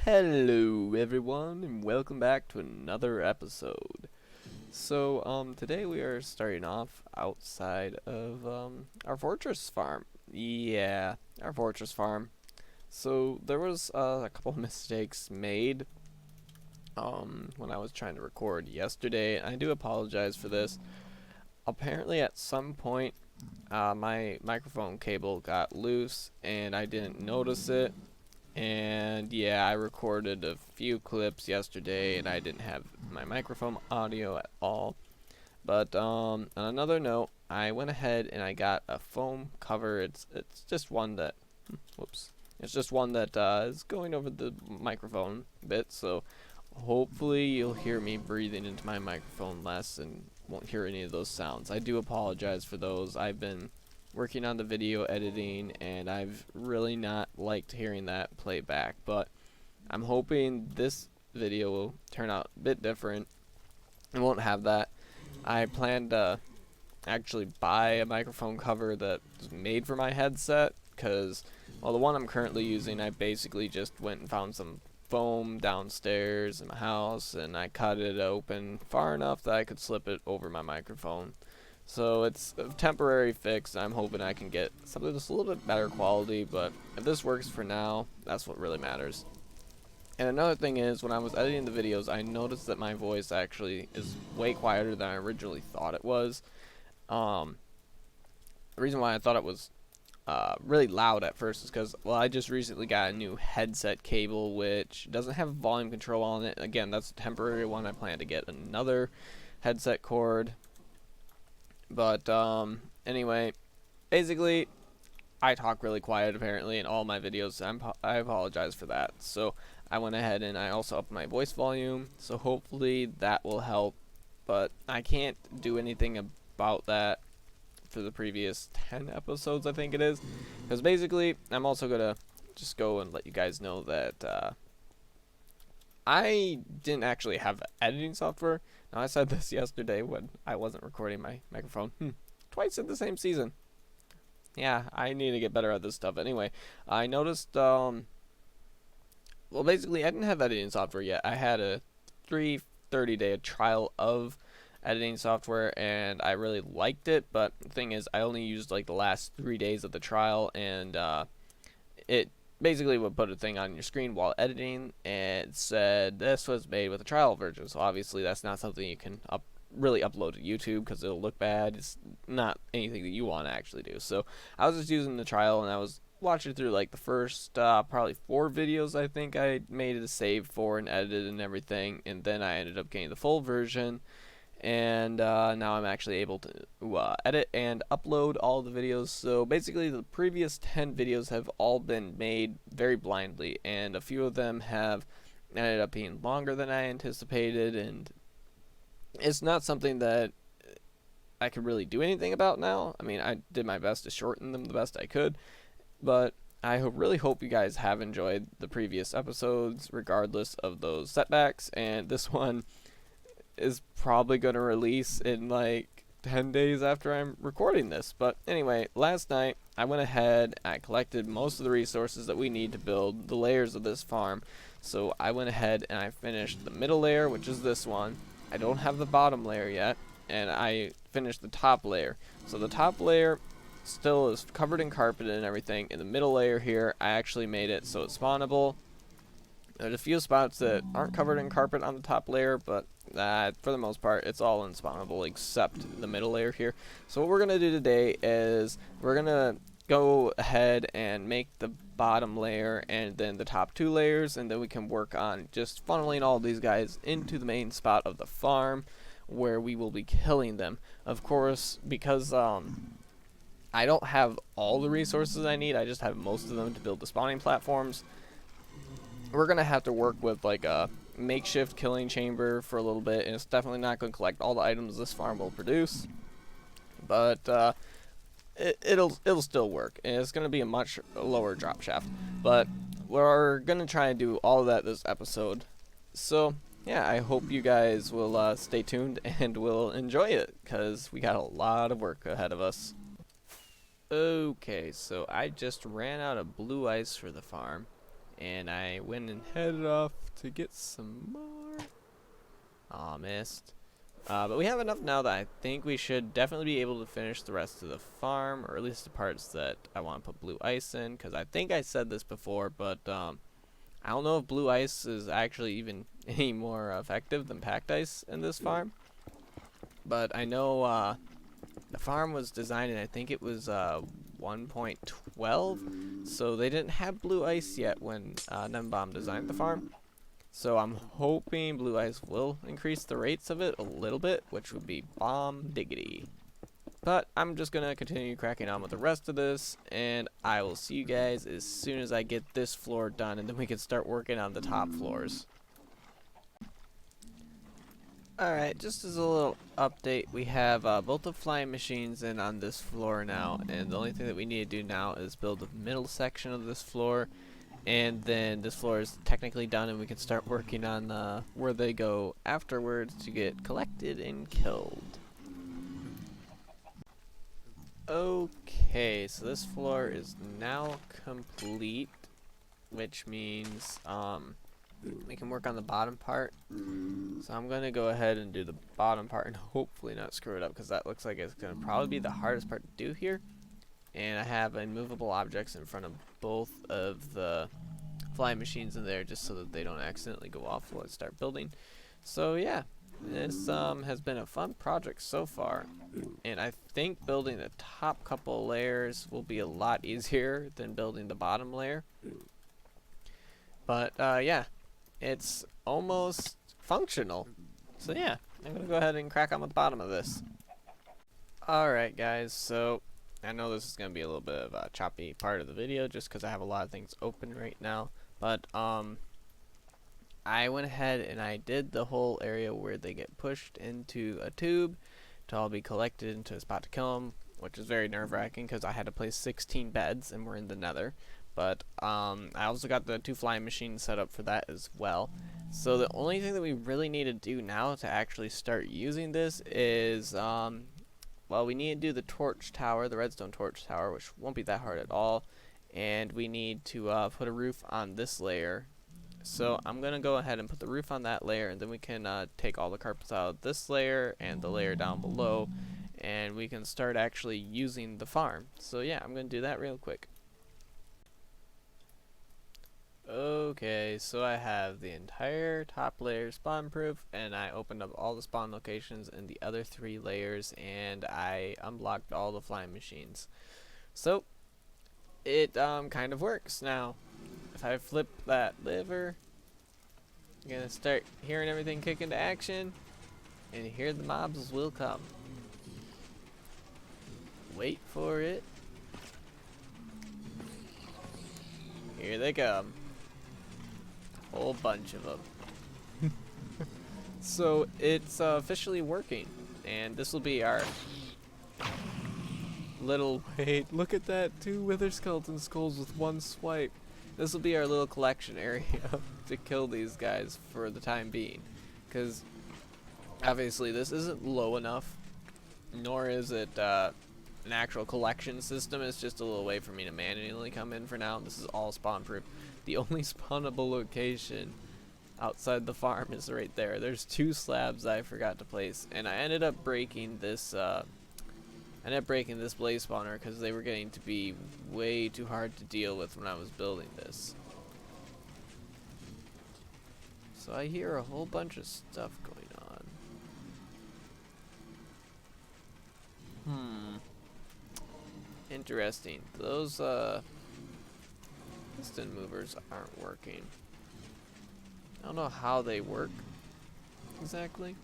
Hello everyone and welcome back to another episode. Today we are starting off outside of our fortress farm. Yeah, our fortress farm. So there was a couple of mistakes made when I was trying to record yesterday. I do apologize for this. Apparently at some point my microphone cable got loose and I didn't notice it. And yeah, I recorded a few clips yesterday and I didn't have my microphone audio at all. But on another note, I went ahead and I got a foam cover. It's just one that whoops. It's just one that is going over the microphone a bit, so hopefully you'll hear me breathing into my microphone less and won't hear any of those sounds. I do apologize for those. I've been working on the video editing and I've really not liked hearing that playback, but I'm hoping this video will turn out a bit different. It won't have that. I plan to actually buy a microphone cover that's made for my headset because, well, the one I'm currently using, I basically just went and found some foam downstairs in my house and I cut it open far enough that I could slip it over my microphone. So it's a temporary fix. I'm hoping I can get something that's a little bit better quality, but if this works for now, that's what really matters. And another thing is, when I was editing the videos, I noticed that my voice actually is way quieter than I originally thought it was. The reason why I thought it was really loud at first is because, well, I just recently got a new headset cable which doesn't have volume control on it. Again, that's a temporary one. I plan to get another headset cord. But anyway, basically, I talk really quiet apparently in all my videos. I apologize for that. So I went ahead and I also upped my voice volume. So hopefully that will help. But I can't do anything about that for the previous 10 episodes, I think it is. Because basically, I'm also going to just go and let you guys know that I didn't actually have editing software. Now, I said this yesterday when I wasn't recording my microphone. Twice in the same season. Yeah, I need to get better at this stuff. Anyway, I noticed, well, basically, I didn't have editing software yet. I had a 30-day trial of editing software, and I really liked it. But the thing is, I only used, like, the last 3 days of the trial, and it basically would put a thing on your screen while editing and it said this was made with a trial version. So obviously that's not something you can really upload to YouTube because it'll look bad. It's not anything that you want to actually do. So I was just using the trial and I was watching through like the first probably 4 videos I think I made a save for and edited and everything, and then I ended up getting the full version. And now I'm actually able to edit and upload all the videos. So basically the previous 10 videos have all been made very blindly, and a few of them have ended up being longer than I anticipated, and it's not something that I can really do anything about now. I mean, I did my best to shorten them the best I could, but I really hope you guys have enjoyed the previous episodes regardless of those setbacks, and this one is probably going to release in like 10 days after I'm recording this. But anyway, last night I went ahead, I collected most of the resources that we need to build the layers of this farm. So I went ahead and I finished the middle layer, which is this one. I don't have the bottom layer yet, and I finished the top layer. So the top layer still is covered in carpet and everything. In the middle layer here, I actually made it so it's spawnable. There's a few spots that aren't covered in carpet on the top layer, but for the most part, it's all unspawnable except the middle layer here. So what we're going to do today is we're going to go ahead and make the bottom layer and then the top 2 layers, and then we can work on just funneling all these guys into the main spot of the farm where we will be killing them. Of course, because I don't have all the resources I need, I just have most of them to build the spawning platforms. We're going to have to work with like a makeshift killing chamber for a little bit, and it's definitely not going to collect all the items this farm will produce, but it'll still work, and it's going to be a much lower drop shaft, but we're going to try and do all of that this episode. So yeah, I hope you guys will stay tuned and will enjoy it, because we got a lot of work ahead of us. Okay, so I just ran out of blue ice for the farm. and I went and headed off to get some more. Aw, missed. But we have enough now that I think we should definitely be able to finish the rest of the farm, or at least the parts that I want to put blue ice in, because I think I said this before, but I don't know if blue ice is actually even any more effective than packed ice in this farm. But I know the farm was designed, and I think it was 1.12, so they didn't have blue ice yet when gnembon designed the farm. So I'm hoping blue ice will increase the rates of it a little bit, which would be bomb diggity. But I'm just going to continue cracking on with the rest of this, and I will see you guys as soon as I get this floor done, and then we can start working on the top floors. Alright, just as a little update, we have both the flying machines in on this floor now, and the only thing that we need to do now is build the middle section of this floor. And then this floor is technically done, and we can start working on where they go afterwards to get collected and killed. Okay, so this floor is now complete, which means we can work on the bottom part. So I'm going to go ahead and do the bottom part and hopefully not screw it up, because that looks like it's going to probably be the hardest part to do here. And I have immovable objects in front of both of the flying machines in there, just so that they don't accidentally go off while I start building. So yeah, this has been a fun project so far, and I think building the top couple layers will be a lot easier than building the bottom layer. But yeah, it's almost functional. So yeah, I'm gonna go ahead and crack on with the bottom of this. Alright guys, so I know this is going to be a little bit of a choppy part of the video just because I have a lot of things open right now, but I went ahead and I did the whole area where they get pushed into a tube to all be collected into a spot to kill them, which is very nerve-wracking because I had to place 16 beds and we're in the nether. But I also got the 2 flying machines set up for that as well. So the only thing that we really need to do now to actually start using this is well, we need to do the torch tower, the redstone torch tower, which won't be that hard at all. And we need to put a roof on this layer. So I'm going to go ahead and put the roof on that layer, and then we can take all the carpets out of this layer and the layer down below, and we can start actually using the farm. So yeah, I'm going to do that real quick. Okay, so I have the entire top layer spawn proof, and I opened up all the spawn locations in the other 3 layers, and I unblocked all the flying machines. So it kind of works now. If I flip that lever, you're gonna start hearing everything kick into action, and here the mobs will come. Wait for it. Here they come. Whole bunch of them. So it's officially working, and this will be our little wait, look at that, 2 wither skeleton skulls with 1 swipe. This will be our little collection area to kill these guys for the time being, because obviously this isn't low enough, nor is it an actual collection system. It's just a little way for me to manually come in for now. This is all spawn proof. The only spawnable location outside the farm is right there. There's 2 slabs I forgot to place, and I ended up breaking this blaze spawner because they were getting to be way too hard to deal with when I was building this. So I hear a whole bunch of stuff going on. Interesting. Those piston movers aren't working. I don't know how they work exactly.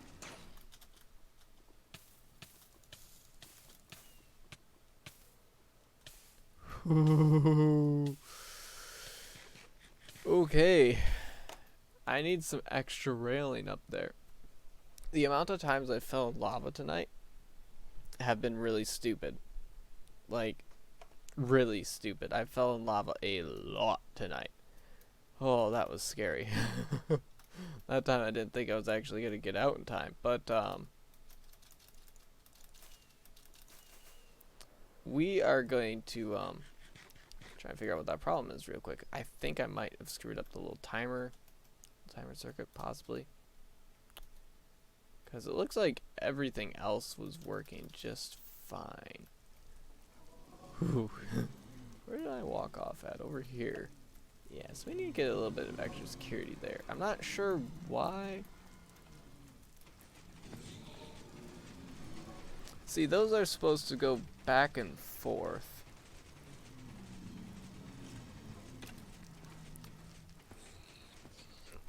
Okay, I need some extra railing up there. The amount of times I fell in lava tonight have been really stupid. Like, really stupid. I fell in lava a lot tonight. Oh, that was scary. That time I didn't think I was actually going to get out in time. But, we are going to, Try and figure out what that problem is real quick. I think I might have screwed up the little timer circuit, possibly. Because it looks like everything else was working just fine. Where did I walk off at? Over here. Yeah, so we need to get a little bit of extra security there. I'm not sure why. See, those are supposed to go back and forth.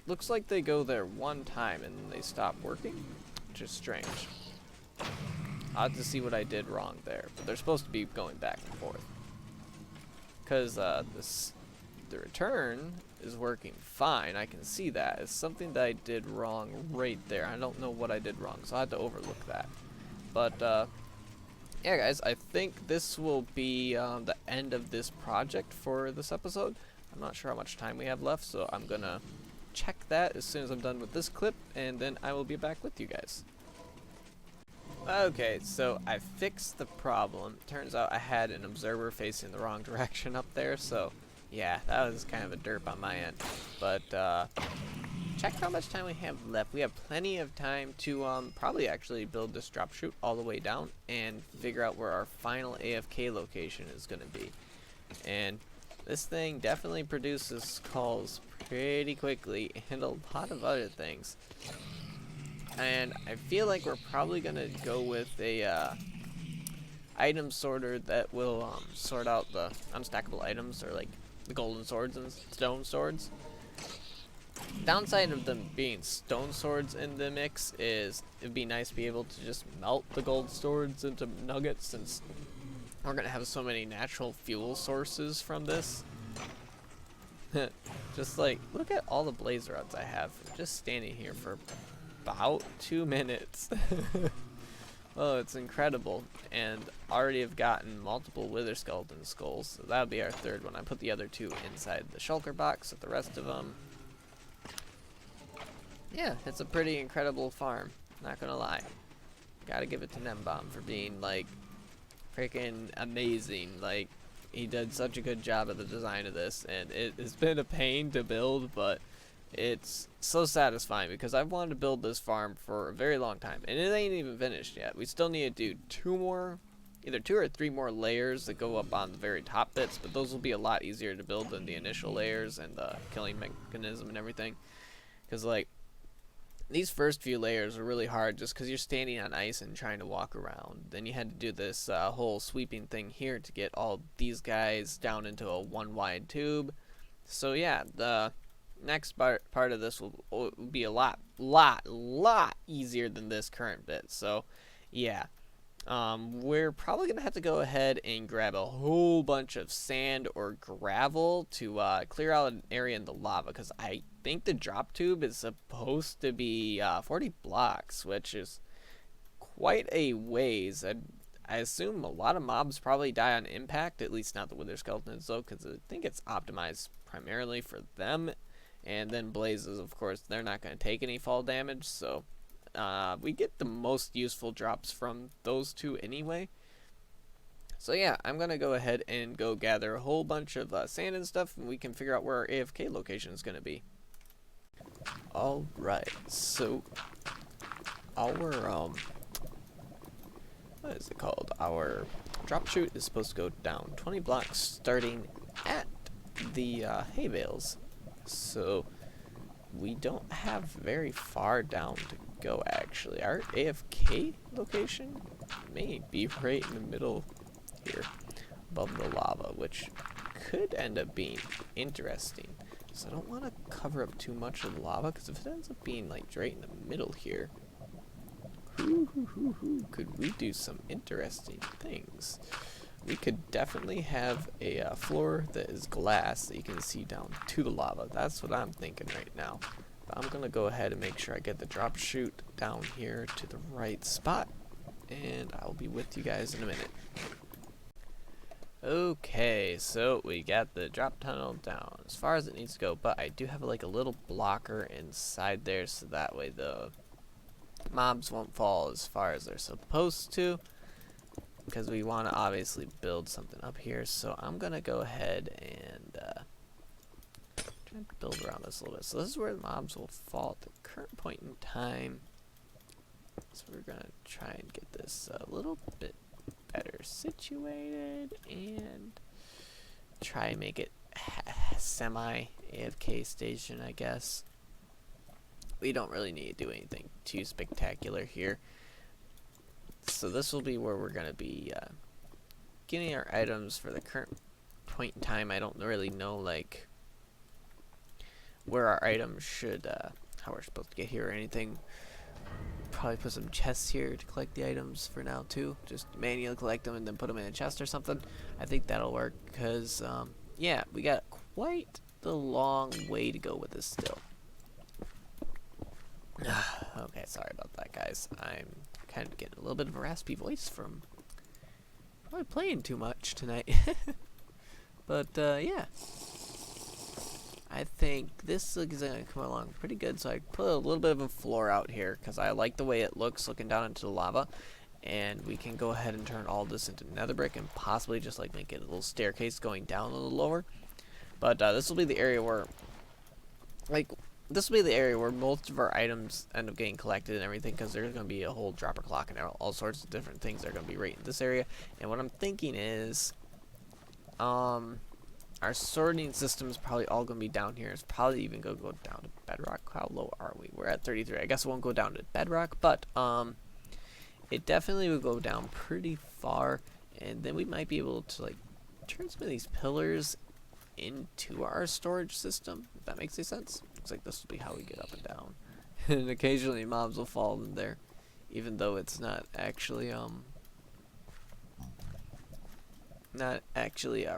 Looks like they go there one time and then they stop working, which is strange. I'll have to see what I did wrong there, but they're supposed to be going back and forth. Because the return is working fine, I can see that. It's something that I did wrong right there. I don't know what I did wrong, so I had to overlook that. But, yeah guys, I think this will be the end of this project for this episode. I'm not sure how much time we have left, so I'm gonna check that as soon as I'm done with this clip, and then I will be back with you guys. Okay, so I fixed the problem. Turns out I had an observer facing the wrong direction up there, so yeah, that was kind of a derp on my end. But check how much time we have left. We have plenty of time to probably actually build this drop chute all the way down and figure out where our final AFK location is going to be. And this thing definitely produces skulls pretty quickly and a lot of other things. And I feel like we're probably going to go with a item sorter that will sort out the unstackable items, or like the golden swords and stone swords. Downside of them being stone swords in the mix is it'd be nice to be able to just melt the gold swords into nuggets, since we're gonna have so many natural fuel sources from this. Just like, look at all the blazer rods I have just standing here for about 2 minutes. Oh, it's incredible. And already have gotten multiple wither skeleton skulls, so that'll be our third one. I put the other two inside the shulker box with the rest of them. Yeah, it's a pretty incredible farm, not gonna lie. Gotta give it to gnembon for being like freaking amazing. Like, he did such a good job of the design of this, and it has been a pain to build, but it's so satisfying because I've wanted to build this farm for a very long time, and it ain't even finished yet. We still need to do either two or three more layers that go up on the very top bits, but those will be a lot easier to build than the initial layers and the killing mechanism and everything. Because like, these first few layers are really hard just because you're standing on ice and trying to walk around. Then you had to do this whole sweeping thing here to get all these guys down into a one wide tube. So yeah, the next part of this will be a lot easier than this current bit. So yeah, we're probably gonna have to go ahead and grab a whole bunch of sand or gravel to clear out an area in the lava, because I think the drop tube is supposed to be 40 blocks, which is quite a ways. I assume a lot of mobs probably die on impact, at least not the wither skeletons though, because I think it's optimized primarily for them. And then blazes, of course, they're not going to take any fall damage, so we get the most useful drops from those two anyway. So yeah, I'm going to go ahead and go gather a whole bunch of sand and stuff, and we can figure out where our AFK location is going to be. Alright, so our, what is it called? Our drop chute is supposed to go down 20 blocks starting at the hay bales. So we don't have very far down to go actually. Our AFK location may be right in the middle here above the lava, which could end up being interesting. So I don't want to cover up too much of the lava, because if it ends up being like right in the middle here, could we do some interesting things. We could definitely have a floor that is glass that you can see down to the lava. That's what I'm thinking right now. But I'm going to go ahead and make sure I get the drop chute down here to the right spot, and I'll be with you guys in a minute. Okay, so we got the drop tunnel down as far as it needs to go, but I do have like a little blocker inside there, so that way the mobs won't fall as far as they're supposed to. because we want to obviously build something up here. So I'm gonna go ahead and try and build around this a little bit. So this is where the mobs will fall at the current point in time. So we're gonna try and get this a little bit better situated and try and make it semi AFK station, I guess. We don't really need to do anything too spectacular here. So this will be where we're going to be getting our items for the current point in time. I don't really know like where our items should, how we're supposed to get here or anything. Probably put some chests here to collect the items for now too. Just manually collect them and then put them in a chest or something. I think that'll work because, yeah, we got quite the long way to go with this still. Okay, sorry about that, guys. I'm kind of getting a little bit of a raspy voice from probably playing too much tonight. But, yeah. I think this is going to come along pretty good, so I put a little bit of a floor out here because I like the way it looks looking down into the lava. And we can go ahead and turn all this into nether brick and possibly just like make it a little staircase going down a little lower. But this will be the area where, most of our items end up getting collected and everything, because there's going to be a whole dropper clock and all sorts of different things that are going to be right in this area. And what I'm thinking is, our sorting system is probably all going to be down here. It's probably even going to go down to bedrock. How low are we? We're at 33. I guess it won't go down to bedrock, but it definitely will go down pretty far. And then we might be able to like turn some of these pillars into our storage system, if that makes any sense. Looks like this will be how we get up and down. And occasionally mobs will fall in there, even though it's not actually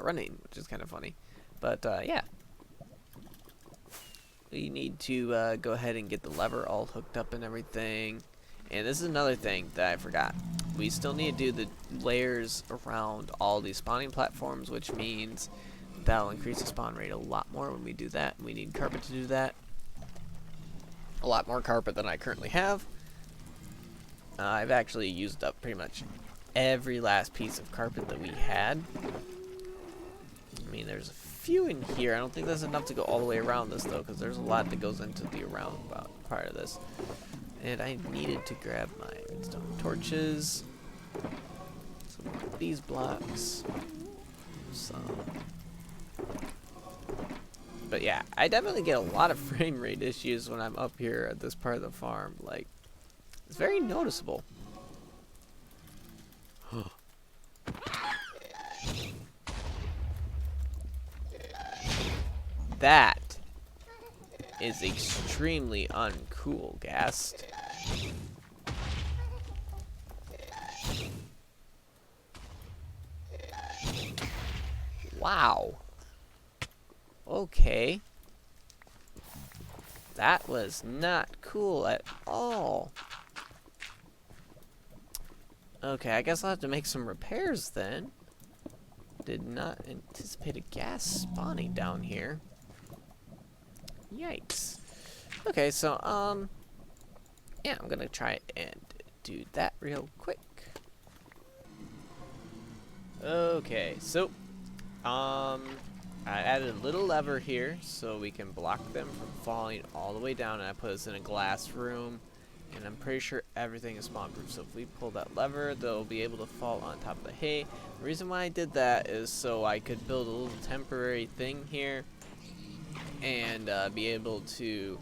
running, which is kind of funny. But yeah, we need to go ahead and get the lever all hooked up and everything. And this is another thing that I forgot. We still need to do the layers around all these spawning platforms, which means that'll increase the spawn rate a lot more when we do that. We need carpet to do that. A lot more carpet than I currently have. I've actually used up pretty much every last piece of carpet that we had. I mean, there's a few in here. I don't think that's enough to go all the way around this, though, because there's a lot that goes into the around part of this. And I needed to grab my redstone torches. Some of these blocks. But yeah, I definitely get a lot of frame rate issues when I'm up here at this part of the farm. Like, it's very noticeable. That is extremely uncool, Ghast. Wow. Okay. That was not cool at all. Okay, I guess I'll have to make some repairs then. Did not anticipate a gas spawning down here. Yikes. Okay, so, yeah, I'm gonna try and do that real quick. Okay, so, I added a little lever here so we can block them from falling all the way down, and I put us in a glass room, and I'm pretty sure everything is spawn proof. So if we pull that lever, they'll be able to fall on top of the hay. The reason why I did that is so I could build a little temporary thing here and be able to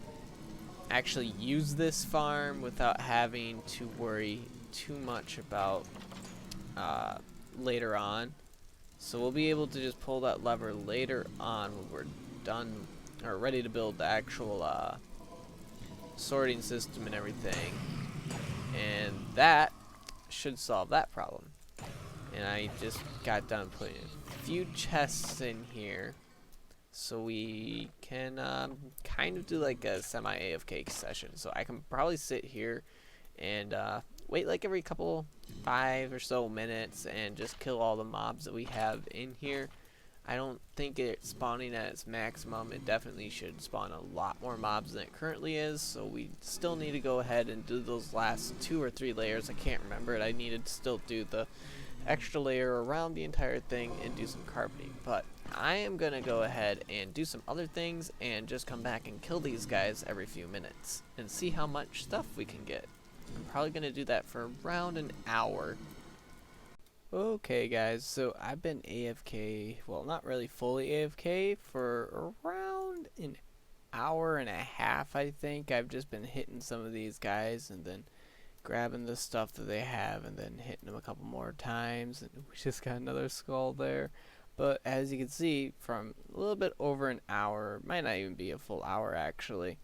actually use this farm without having to worry too much about later on. So we'll be able to just pull that lever later on when we're done or ready to build the actual sorting system and everything. And that should solve that problem. And I just got done putting a few chests in here so we can kind of do like a semi AFK session. So I can probably sit here and wait like every couple 5 or so minutes and just kill all the mobs that we have in here. I don't think it's spawning at its maximum. It definitely should spawn a lot more mobs than it currently is, so we still need to go ahead and do those last 2 or 3 layers. I can't remember it. I needed to still do the extra layer around the entire thing and do some carpeting. But I am going to go ahead and do some other things and just come back and kill these guys every few minutes and see how much stuff we can get. I'm probably going to do that for around an hour. Okay guys, so I've been AFK, well not really fully AFK, for around an hour and a half I think. I've just been hitting some of these guys and then grabbing the stuff that they have and then hitting them a couple more times, and we just got another skull there. But as you can see, from a little bit over an hour, might not even be a full hour actually,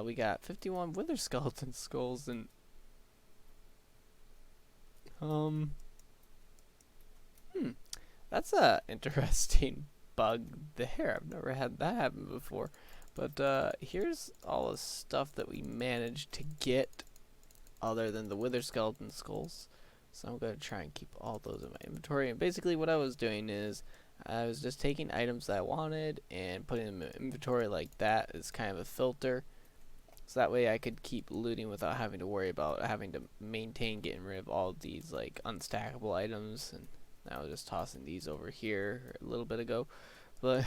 we got 51 wither skeleton skulls. And that's a interesting bug there. I've never had that happen before. But here's all the stuff that we managed to get other than the wither skeleton skulls. So I'm going to try and keep all those in my inventory. And basically what I was doing is I was just taking items that I wanted and putting them in inventory like that as kind of a filter. So that way I could keep looting without having to worry about having to maintain getting rid of all of these like unstackable items. And I was just tossing these over here a little bit ago. But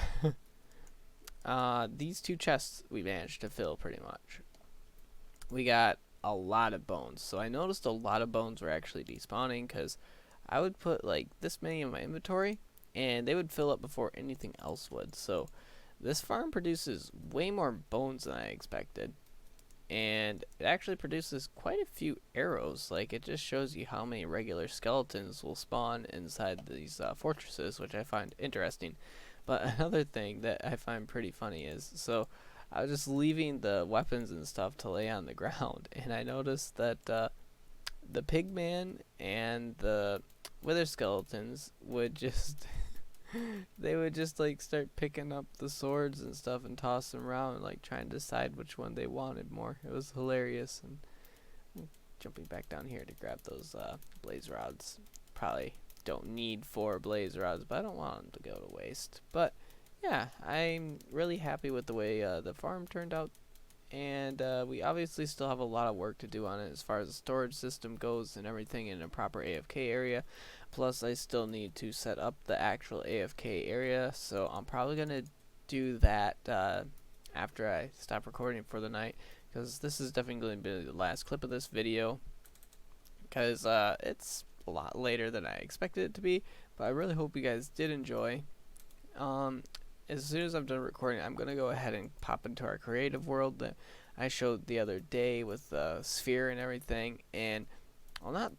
these two chests we managed to fill pretty much. We got a lot of bones. So I noticed a lot of bones were actually despawning because I would put like this many in my inventory and they would fill up before anything else would. So this farm produces way more bones than I expected. And it actually produces quite a few arrows. Like, it just shows you how many regular skeletons will spawn inside these fortresses, which I find interesting. But another thing that I find pretty funny is, so I was just leaving the weapons and stuff to lay on the ground, and I noticed that the pigman and the wither skeletons would just they would just like start picking up the swords and stuff and toss them around and like trying to decide which one they wanted more. It was hilarious. And jumping back down here to grab those blaze rods. Probably don't need 4 blaze rods, but I don't want them to go to waste. But yeah, I'm really happy with the way the farm turned out. And we obviously still have a lot of work to do on it as far as the storage system goes and everything in a proper AFK area. Plus, I still need to set up the actual AFK area, so I'm probably going to do that after I stop recording for the night, because this is definitely going to be the last clip of this video, because it's a lot later than I expected it to be, but I really hope you guys did enjoy. As soon as I'm done recording, I'm going to go ahead and pop into our creative world that I showed the other day with the sphere and everything, and I'm not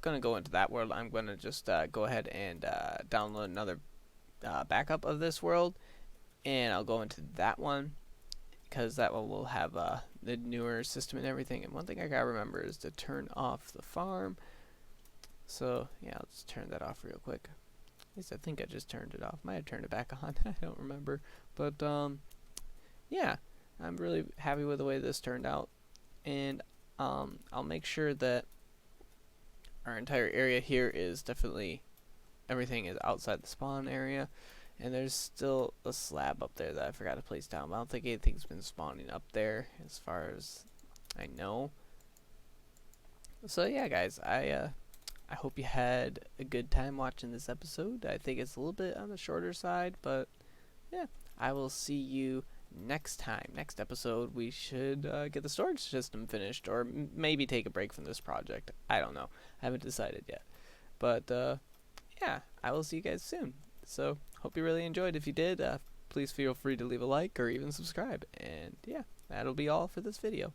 going to go into that world. I'm going to just go ahead and download another backup of this world, and I'll go into that one, because that one will have the newer system and everything. And one thing I got to remember is to turn off the farm. So yeah, I'll just turn that off real quick. At least I think I just turned it off. Might have turned it back on. I don't remember. But yeah, I'm really happy with the way this turned out. And I'll make sure that our entire area here is definitely, everything is outside the spawn area. And there's still a slab up there that I forgot to place down. But I don't think anything's been spawning up there as far as I know. So yeah, guys, I hope you had a good time watching this episode. I think it's a little bit on the shorter side, but yeah, I will see you next time. Next episode, we should get the storage system finished, or maybe take a break from this project. I don't know. I haven't decided yet. But yeah, I will see you guys soon. So, hope you really enjoyed. If you did, please feel free to leave a like or even subscribe. And yeah, that'll be all for this video.